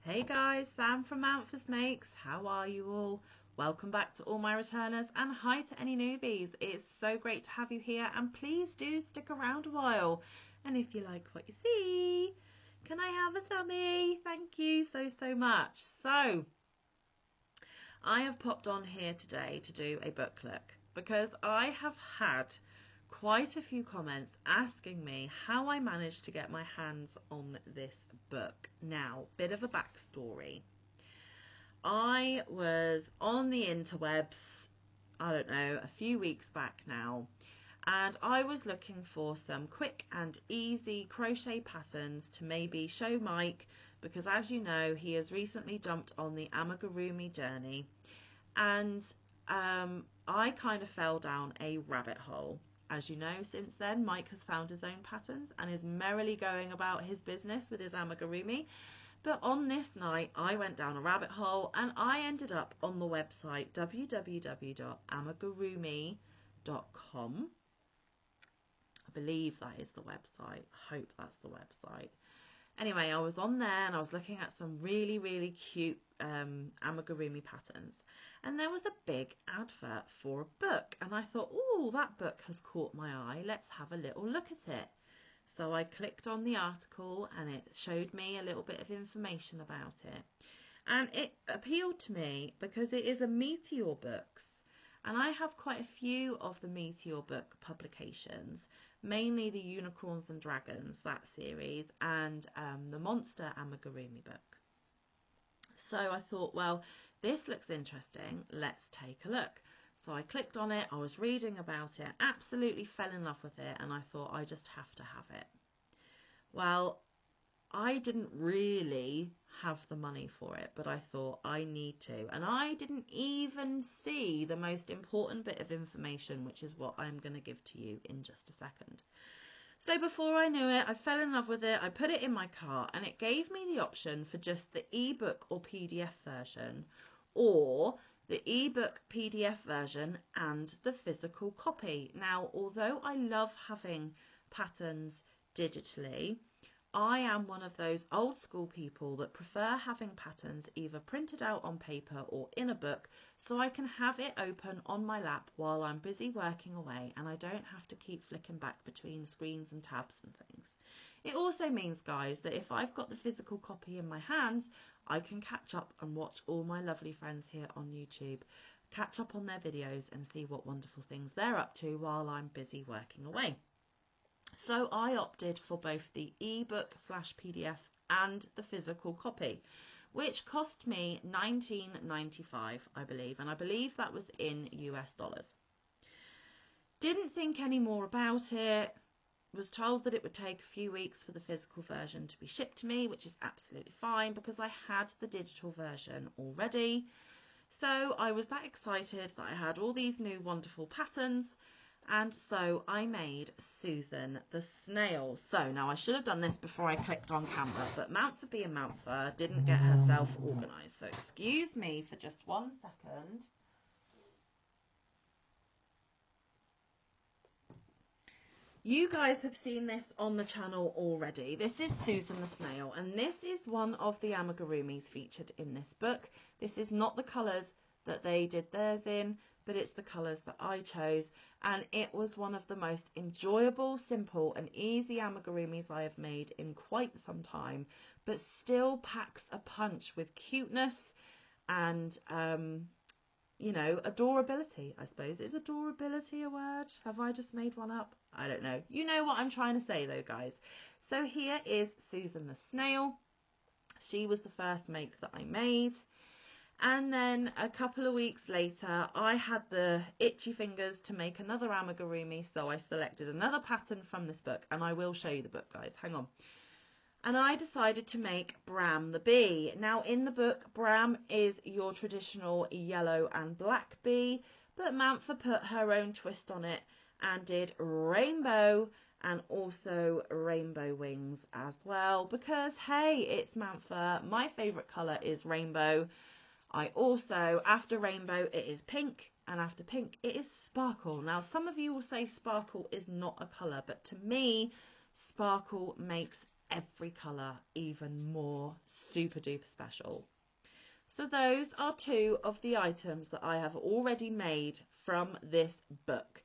Hey guys, Sam from Manfa's Makes. How are you all? Welcome back to all my returners and hi to any newbies. It's so great to have you here and please do stick around a while. And if you like what you see, can I have a thumbie? Thank you so much. So, I have popped on here today to do a book look because I have had quite a few comments asking me how I managed to get my hands on this book. Now, bit of a backstory. I was on the interwebs, I don't know, a few weeks back now, and I was looking for some quick and easy crochet patterns to maybe show Mike, because as you know, he has recently jumped on the Amigurumi journey, and I kind of fell down a rabbit hole. As you know, since then, Mike has found his own patterns and is merrily going about his business with his amigurumi. But on this night, I went down a rabbit hole and I ended up on the website www.amigurumi.com. I believe that is the website. I hope that's the website. Anyway, I was on there and I was looking at some really cute amigurumi patterns. And there was a big advert for a book. And I thought, oh, that book has caught my eye. Let's have a little look at it. So I clicked on the article and it showed me a little bit of information about it. And it appealed to me because it is a Meteor Books. And I have quite a few of the Meteor book publications, mainly the Unicorns and Dragons, that series, and the Monster Amigurumi book. So I thought, well, this looks interesting, let's take a look. So I clicked on it, I was reading about it, absolutely fell in love with it, and I thought I just have to have it. Well, I didn't really have the money for it, but I thought I need to. And I didn't even see the most important bit of information, which is what I'm going to give to you in just a second. So before I knew it, I fell in love with it, I put it in my cart, and it gave me the option for just the ebook or PDF version, or the ebook PDF version and the physical copy. Now, although I love having patterns digitally, I am one of those old school people that prefer having patterns either printed out on paper or in a book so I can have it open on my lap while I'm busy working away and I don't have to keep flicking back between screens and tabs and things. It also means, guys, that if I've got the physical copy in my hands, I can catch up and watch all my lovely friends here on YouTube, catch up on their videos and see what wonderful things they're up to while I'm busy working away. So I opted for both the ebook/PDF and the physical copy, which cost me $19.95, I believe, and I believe that was in US dollars. Didn't think any more about it, was told that it would take a few weeks for the physical version to be shipped to me, which is absolutely fine because I had the digital version already. So I was that excited that I had all these new wonderful patterns. And so I made Susan the snail. So now I should have done this before I clicked on camera, but Manfa being Manfa didn't get herself organised. So excuse me for just 1 second. You guys have seen this on the channel already. This is Susan the snail, and this is one of the amigurumis featured in this book. This is not the colours that they did theirs in, but it's the colours that I chose, and it was one of the most enjoyable, simple and easy amigurumis I have made in quite some time, but still packs a punch with cuteness and you know, adorability, I suppose. Is adorability a word? Have I just made one up? I don't know. You know what I'm trying to say though, guys. So here is Susan the snail. She was the first make that I made. And then a couple of weeks later, I had the itchy fingers to make another amigurumi, so I selected another pattern from this book, and I will show you the book, guys. Hang on. And I decided to make Bram the bee. Now, in the book, Bram is your traditional yellow and black bee, but Manfa put her own twist on it and did rainbow and also rainbow wings as well, because, hey, it's Manfa. My favourite colour is rainbow. I also, after rainbow, it is pink, and after pink, it is sparkle. Now, some of you will say sparkle is not a colour, but to me, sparkle makes every colour even more super duper special. So those are two of the items that I have already made from this book.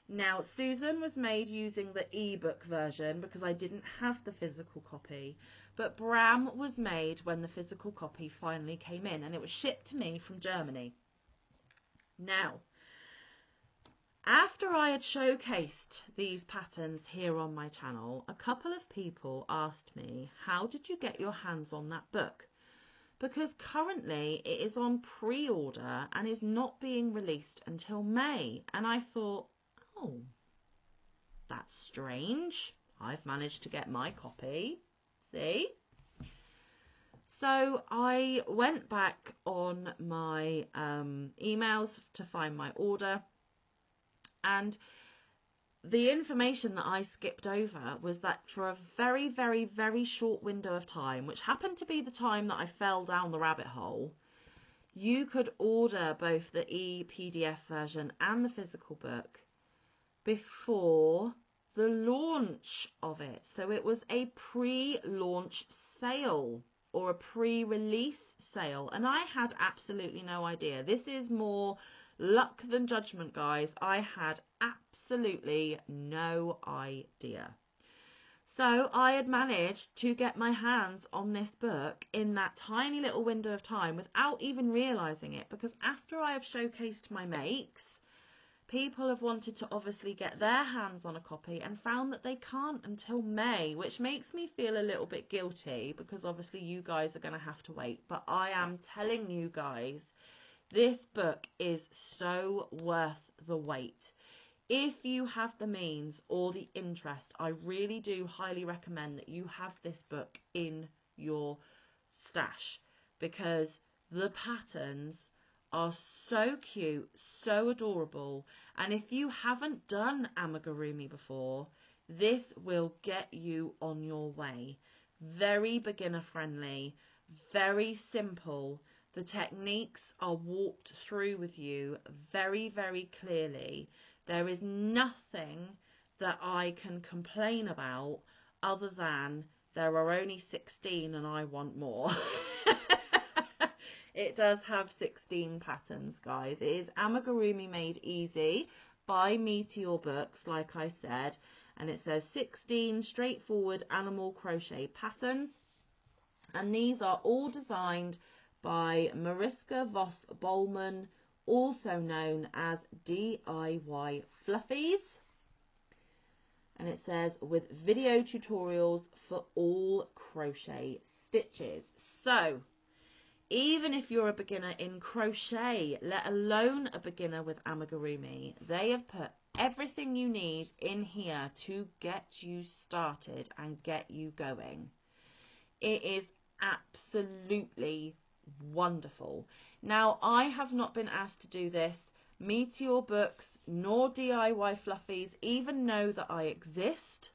Now, Susan was made using the ebook version because I didn't have the physical copy, but Bram was made when the physical copy finally came in, and it was shipped to me from Germany. Now, after I had showcased these patterns here on my channel, a couple of people asked me, how did you get your hands on that book? Because currently it is on pre-order and is not being released until May. And I thought, oh, that's strange. I've managed to get my copy. See? So I went back on my emails to find my order, and the information that I skipped over was that for a very, very, very short window of time, which happened to be the time that I fell down the rabbit hole, you could order both the e-PDF version and the physical book before the launch of it. So it was a pre-launch sale or a pre-release sale, and I had absolutely no idea. This is more luck than judgment, guys. I had absolutely no idea. So I had managed to get my hands on this book in that tiny little window of time without even realising it, because after I have showcased my makes, people have wanted to obviously get their hands on a copy and found that they can't until May, which makes me feel a little bit guilty because obviously you guys are going to have to wait. But I am telling you guys, this book is so worth the wait. If you have the means or the interest, I really do highly recommend that you have this book in your stash, because the patterns are so cute, so adorable, and if you haven't done amigurumi before, this will get you on your way. Very beginner friendly, very simple. The techniques are walked through with you very, very clearly. There is nothing that I can complain about other than there are only 16 and I want more. It does have 16 patterns, guys. It is Amigurumi Made Easy by Meteor Books, like I said. And it says 16 straightforward animal crochet patterns. And these are all designed by Mariska Vos Bowman, also known as DIY Fluffies. And it says with video tutorials for all crochet stitches. So even if you're a beginner in crochet, let alone a beginner with amigurumi, they have put everything you need in here to get you started and get you going. It is absolutely wonderful. Now, I have not been asked to do this. Meteor Books nor DIY Fluffies even know that I exist.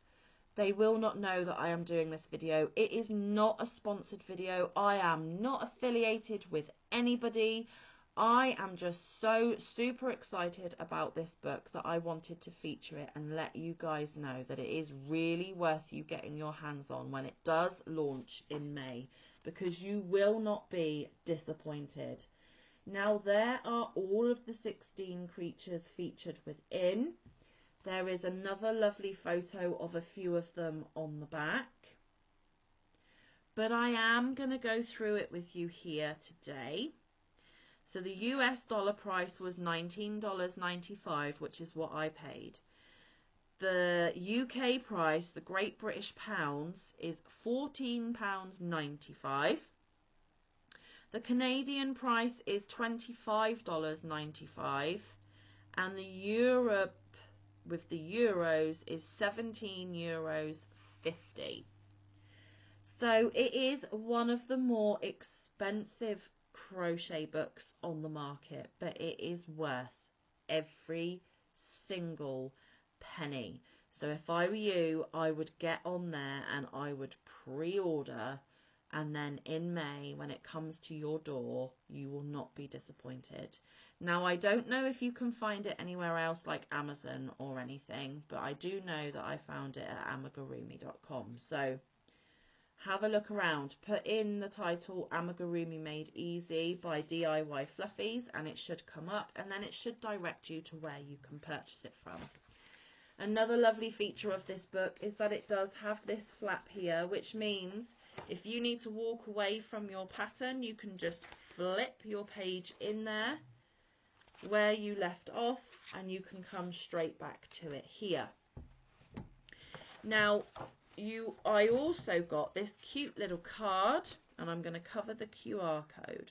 They will not know that I am doing this video. It is not a sponsored video. I am not affiliated with anybody. I am just so super excited about this book that I wanted to feature it and let you guys know that it is really worth you getting your hands on when it does launch in May, because you will not be disappointed. Now, there are all of the 16 creatures featured within. There is another lovely photo of a few of them on the back. But I am going to go through it with you here today. So the US dollar price was $19.95, which is what I paid. The UK price, the Great British Pounds, is £14.95. The Canadian price is $25.95. And the Europe with the euros is €17.50. So it is one of the more expensive crochet books on the market, but it is worth every single penny. So if I were you, I would get on there and I would pre-order, and then in May, when it comes to your door, you will not be disappointed. Now, I don't know if you can find it anywhere else like Amazon or anything, but I do know that I found it at amigurumi.com. So have a look around, put in the title Amigurumi Made Easy by DIY Fluffies, and it should come up, and then it should direct you to where you can purchase it from. Another lovely feature of this book is that it does have this flap here, which means if you need to walk away from your pattern, you can just flip your page in there where you left off, and you can come straight back to it here. Now, I also got this cute little card, and I'm going to cover the QR code.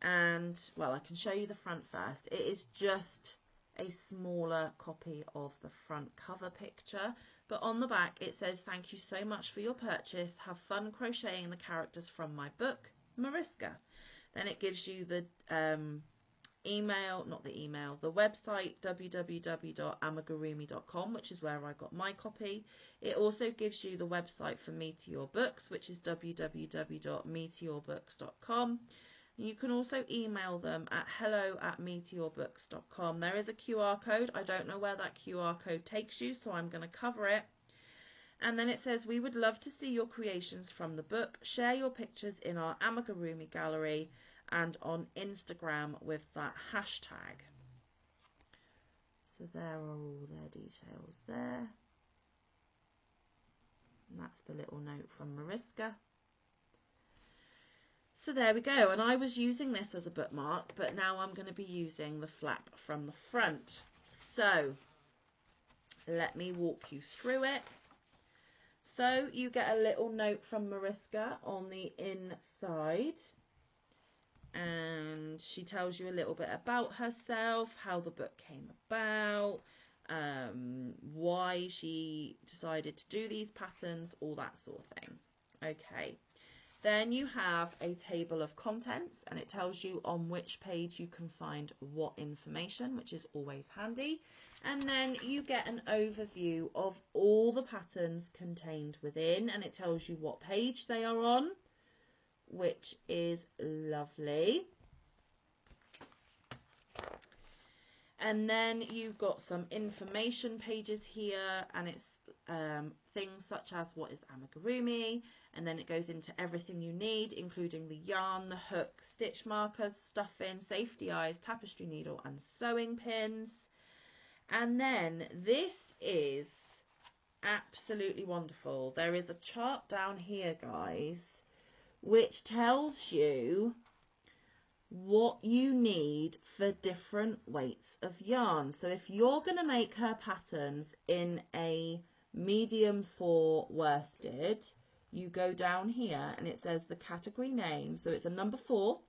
And, well, I can show you the front first. It is just a smaller copy of the front cover picture, but on the back it says, "Thank you so much for your purchase. Have fun crocheting the characters from my book, Mariska." Then it gives you the the website www.amigurumi.com, which is where I got my copy. It also gives you the website for Meteor Books, which is www.meteorbooks.com. You can also email them at hello@meteorbooks.com. There is a QR code. I don't know where that QR code takes you, so I'm going to cover it. And then it says, "We would love to see your creations from the book. Share your pictures in our Amigurumi gallery and on Instagram with that hashtag." So there are all their details there. And that's the little note from Mariska. So there we go, and I was using this as a bookmark, but now I'm going to be using the flap from the front. So let me walk you through it. So you get a little note from Mariska on the inside, and she tells you a little bit about herself, how the book came about, why she decided to do these patterns, all that sort of thing. Okay. Then you have a table of contents, and it tells you on which page you can find what information, which is always handy. And then you get an overview of all the patterns contained within, and it tells you what page they are on, which is lovely. And then you've got some information pages here, and it's things such as what is amigurumi, and then it goes into everything you need, including the yarn, the hook, stitch markers, stuffing, safety eyes, tapestry needle and sewing pins. And then this is absolutely wonderful. There is a chart down here, guys, which tells you what you need for different weights of yarn. So if you're going to make her patterns in a medium 4 worsted, you go down here and it says the category name. So it's a number 4,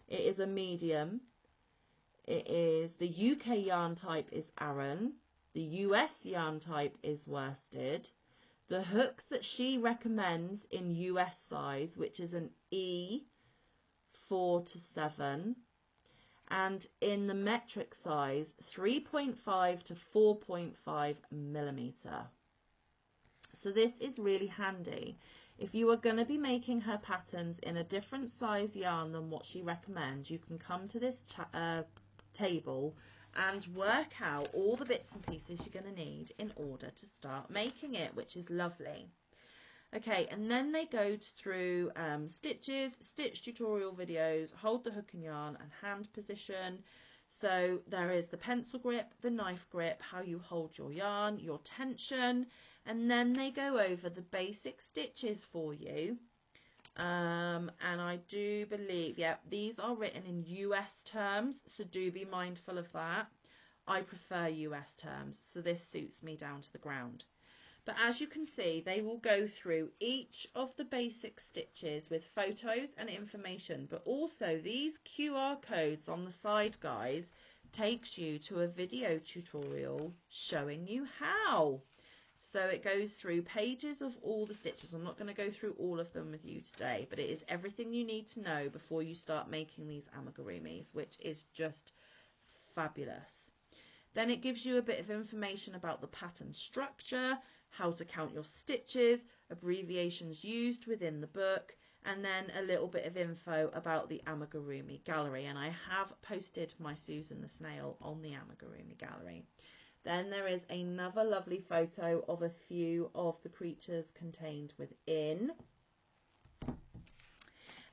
it is a medium, it is the UK yarn type is Aran, the US yarn type is worsted, the hook that she recommends in US size, which is an E 4 to 7, and in the metric size 3.5 to 4.5 millimeter. So this is really handy. If you are going to be making her patterns in a different size yarn than what she recommends, you can come to this table and work out all the bits and pieces you're going to need in order to start making it, which is lovely. Okay, and then they go through stitches, stitch tutorial videos, hold the hook and yarn, and hand position. So there is the pencil grip, the knife grip, how you hold your yarn, your tension, and then they go over the basic stitches for you. And I do believe, yeah, these are written in US terms, so do be mindful of that. I prefer US terms, so this suits me down to the ground. But as you can see, they will go through each of the basic stitches with photos and information, but also these QR codes on the side, guys, takes you to a video tutorial showing you how. So it goes through pages of all the stitches. I'm not going to go through all of them with you today, but it is everything you need to know before you start making these amigurumis, which is just fabulous. Then it gives you a bit of information about the pattern structure, how to count your stitches, abbreviations used within the book, and then a little bit of info about the Amigurumi gallery. And I have posted my Susan the Snail on the Amigurumi gallery. Then there is another lovely photo of a few of the creatures contained within.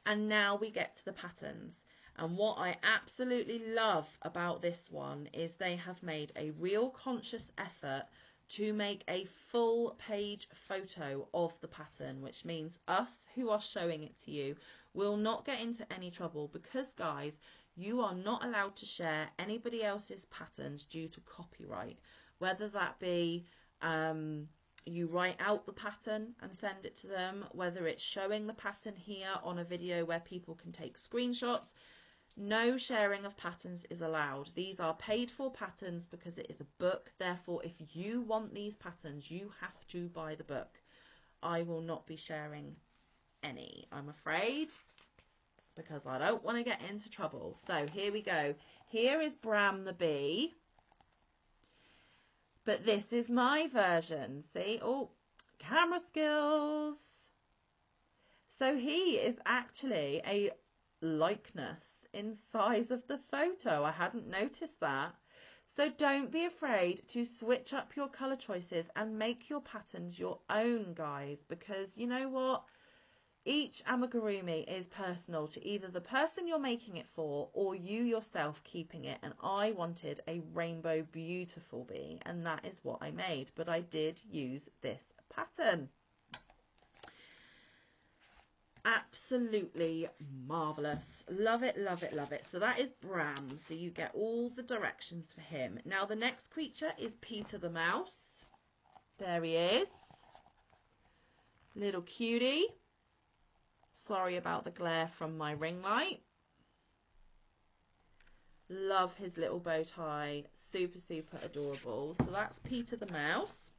And now we get to the patterns. And what I absolutely love about this one is they have made a real conscious effort to make a full page photo of the pattern, which means us who are showing it to you will not get into any trouble, because guys, you are not allowed to share anybody else's patterns due to copyright, whether that be you write out the pattern and send it to them, whether it's showing the pattern here on a video where people can take screenshots. No sharing of patterns is allowed. These are paid for patterns because it is a book. Therefore, if you want these patterns, you have to buy the book. I will not be sharing any, I'm afraid, because I don't want to get into trouble. So here we go. Here is Bram the bee. But this is my version. See? Oh, camera skills. So he is actually a likeness in size of the photo. I hadn't noticed that. So don't be afraid to switch up your colour choices and make your patterns your own, guys, because you know what? Each amigurumi is personal to either the person you're making it for or you yourself keeping it. And I wanted a rainbow beautiful bee, and that is what I made. But I did use this pattern. Absolutely marvellous. Love it, love it, love it. So that is Bram. So you get all the directions for him. Now the next creature is Peter the mouse. There he is. Little cutie. Sorry about the glare from my ring light. Love his little bow tie. Super, super adorable. So that's Peter the mouse.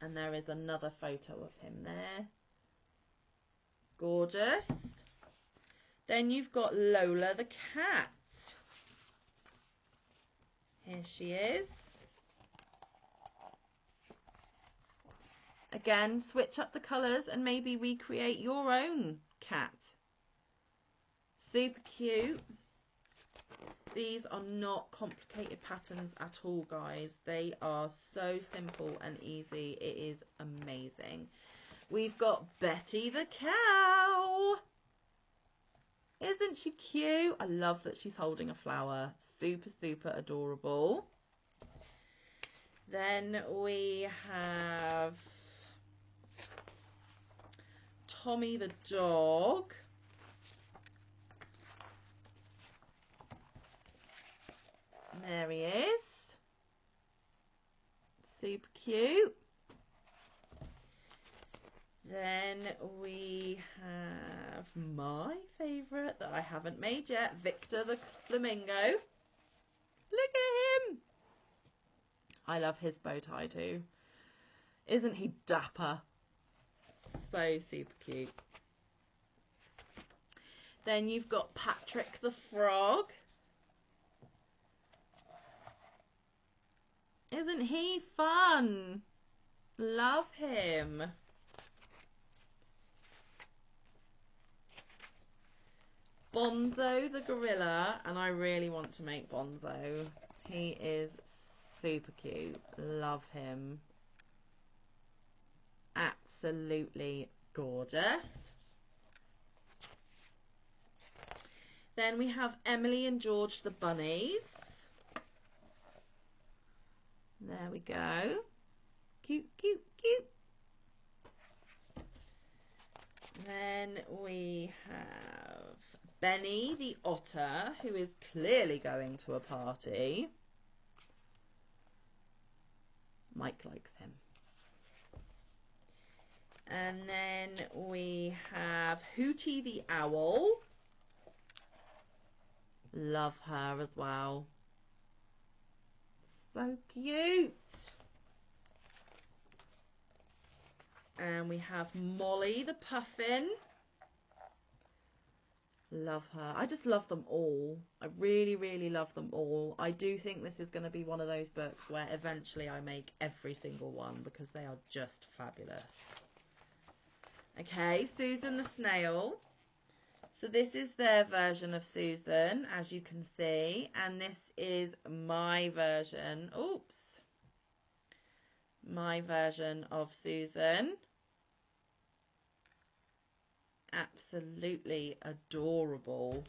And there is another photo of him there. Gorgeous. Then you've got Lola the cat. Here she is. Again, switch up the colours and maybe recreate your own cat. Super cute. These are not complicated patterns at all, guys. They are so simple and easy. It is amazing. We've got Betty the cow. Isn't she cute? I love that she's holding a flower. Super, super adorable. Then we have Tommy the dog. There he is. Super cute. Then we have my favourite that I haven't made yet, Victor the flamingo. Look at him. I love his bow tie too. Isn't he dapper? So super cute. Then you've got Patrick the frog. Isn't he fun? Love him. Bonzo the gorilla, and I really want to make Bonzo. He is super cute. Love him. Absolutely gorgeous. Then we have Emily and George the bunnies. There we go. Cute, cute, cute. Then we have Benny the otter, who is clearly going to a party. Mike likes him. And then we have Hootie the owl. Love her as well. So cute. And we have Molly the puffin. Love her. I just love them all. I really, really love them all. I do think this is going to be one of those books where eventually I make every single one because they are just fabulous. Okay, Susan the snail. So this is their version of Susan, as you can see, and this is my version. Oops. My version of Susan. Absolutely adorable.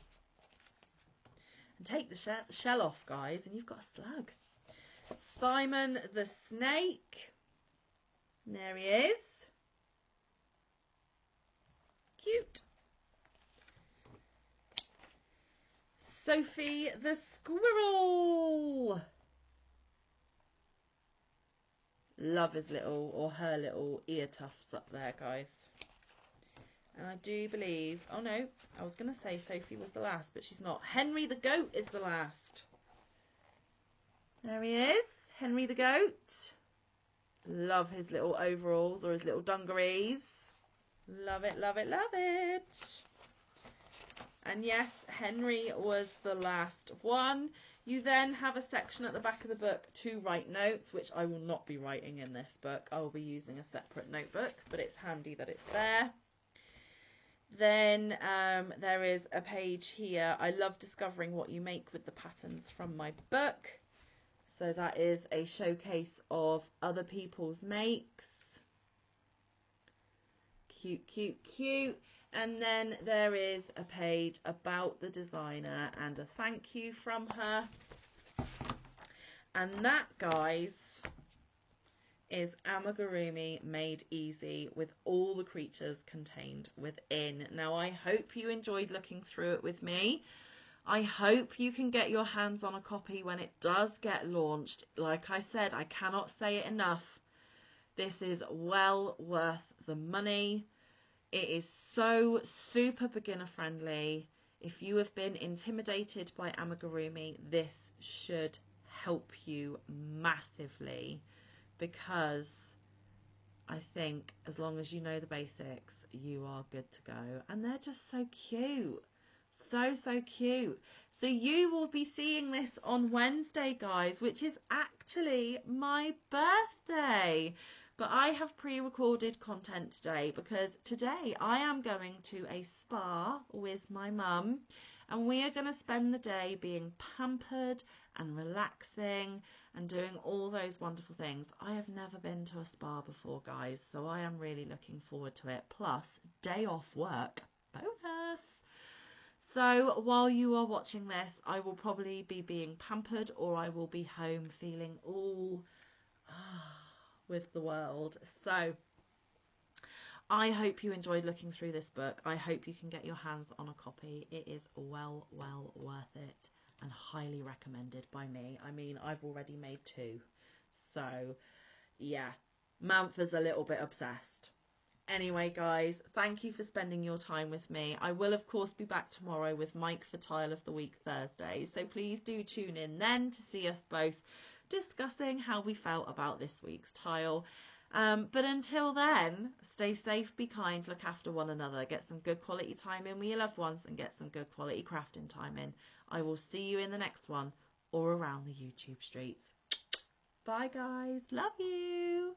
And take the shell off, guys, and you've got a slug. Simon the snake. There he is. Cute. Sophie the squirrel. Love his little, or her little ear tufts up there, guys. And I do believe, oh no, I was going to say Sophie was the last, but she's not. Henry the goat is the last. There he is, Henry the goat. Love his little overalls or his little dungarees. Love it, love it, love it. And yes, Henry was the last one. You then have a section at the back of the book to write notes, which I will not be writing in this book. I will be using a separate notebook, but it's handy that it's there. Then there is a page here. I love discovering what you make with the patterns from my book. So that is a showcase of other people's makes. Cute, cute, cute. And then there is a page about the designer and a thank you from her. And that, guys, is Amigurumi made easy with all the creatures contained within. Now, I hope you enjoyed looking through it with me. I hope you can get your hands on a copy when it does get launched. Like I said, I cannot say it enough. This is well worth the money. It is so super beginner friendly. If you have been intimidated by Amigurumi, this should help you massively, because I think as long as you know the basics, you are good to go. And they're just so cute. So cute. So you will be seeing this on Wednesday, guys, which is actually my birthday. But I have pre-recorded content today because today I am going to a spa with my mum, and we are going to spend the day being pampered and relaxing and doing all those wonderful things. I have never been to a spa before, guys, so I am really looking forward to it. Plus, day off work. Bonus! So while you are watching this, I will probably be being pampered, or I will be home feeling all with the world. So I hope you enjoyed looking through this book. I hope you can get your hands on a copy. It is well worth it and highly recommended by me. I mean, I've already made 2. So yeah, Manfa's a little bit obsessed. Anyway, guys, thank you for spending your time with me. I will, of course, be back tomorrow with Mike for Tile of the Week Thursday. So please do tune in then to see us both discussing how we felt about this week's tile. But until then, stay safe, be kind, look after one another, get some good quality time in with your loved ones, and get some good quality crafting time in. I will see you in the next one or around the YouTube streets. Bye, guys. Love you.